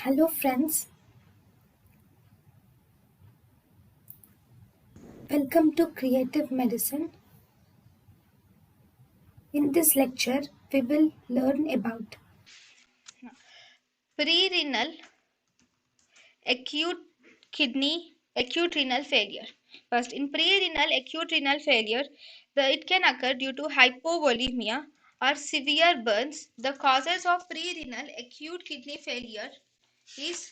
Hello, friends. Welcome to Creative Medicine. In this lecture, we will learn about Prerenal acute renal failure. First, in prerenal acute renal failure, it can occur due to hypovolemia or severe burns. The causes of prerenal acute kidney failure is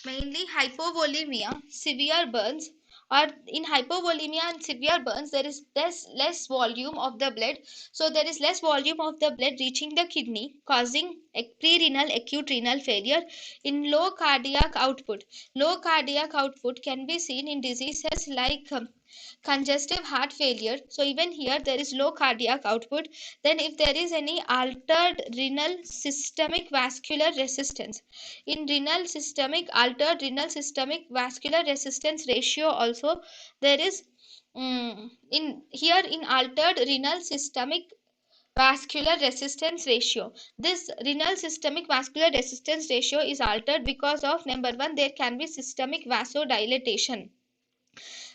mainly hypovolemia, severe burns, or in hypovolemia and severe burns, there is less volume of the blood. So there is less volume of the blood reaching the kidney, causing prerenal acute renal failure. In low cardiac output, low cardiac output can be seen in diseases like congestive heart failure. So even here there is low cardiac output. Then if there is any altered renal systemic vascular resistance, in altered renal systemic vascular resistance ratio also there is in altered renal systemic vascular resistance ratio. This renal systemic vascular resistance ratio is altered because of number one, there can be systemic vasodilatation.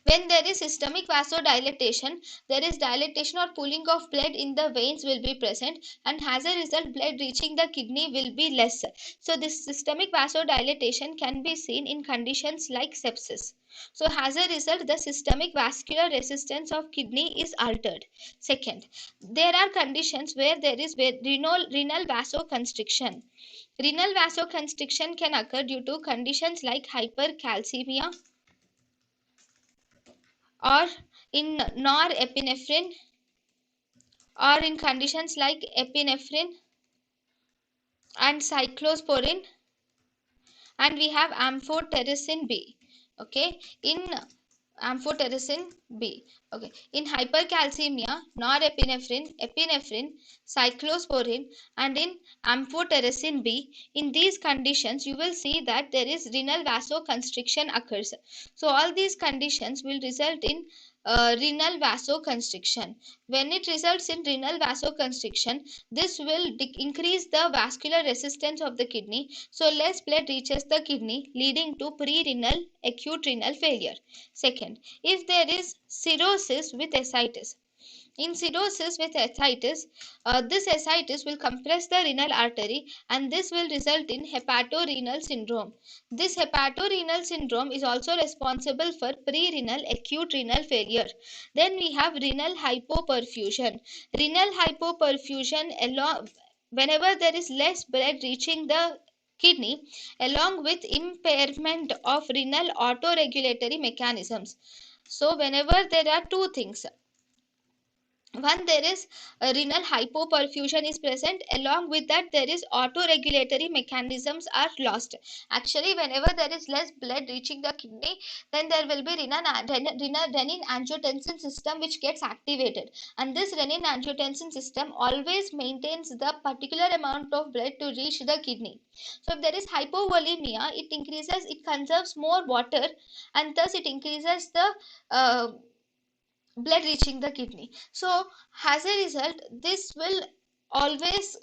When there is systemic vasodilatation, there is dilatation or pooling of blood in the veins will be present, and as a result, blood reaching the kidney will be less. So, this systemic vasodilatation can be seen in conditions like sepsis. So, as a result, the systemic vascular resistance of kidney is altered. Second, there are conditions where there is renal vasoconstriction. Renal vasoconstriction can occur due to conditions like hypercalcemia, or in norepinephrine, or in conditions like epinephrine and cyclosporin, and we have amphotericin B. Okay, in amphotericin B. Okay, in hypercalcemia, norepinephrine, epinephrine, cyclosporin, and in amphotericin B. In these conditions, you will see that there is renal vasoconstriction occurs. So all these conditions will result in renal vasoconstriction. When it results in renal vasoconstriction, this will increase the vascular resistance of the kidney, so less blood reaches the kidney, leading to prerenal acute renal failure. Second, if there is cirrhosis with ascites. In cirrhosis with ascites, this ascites will compress the renal artery, and this will result in hepatorenal syndrome. This hepatorenal syndrome is also responsible for prerenal acute renal failure. Then we have renal hypoperfusion. Renal hypoperfusion, whenever there is less blood reaching the kidney, along with impairment of renal autoregulatory mechanisms. So whenever there are two things, one, there is renal hypoperfusion is present, along with that there is autoregulatory mechanisms are lost. Actually, whenever there is less blood reaching the kidney, then there will be renin angiotensin system which gets activated, and this renin angiotensin system always maintains the particular amount of blood to reach the kidney. So if there is hypovolemia, it conserves more water, and thus it increases the blood reaching the kidney. So as a result, this will always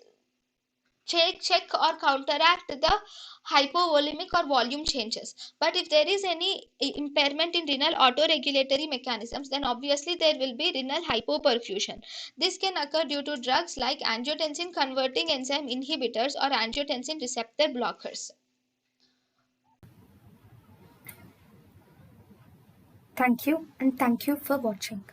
check or counteract the hypovolemic or volume changes. But if there is any impairment in renal autoregulatory mechanisms, then obviously there will be renal hypoperfusion. This can occur due to drugs like angiotensin converting enzyme inhibitors or angiotensin receptor blockers. thank you and thank you for watching.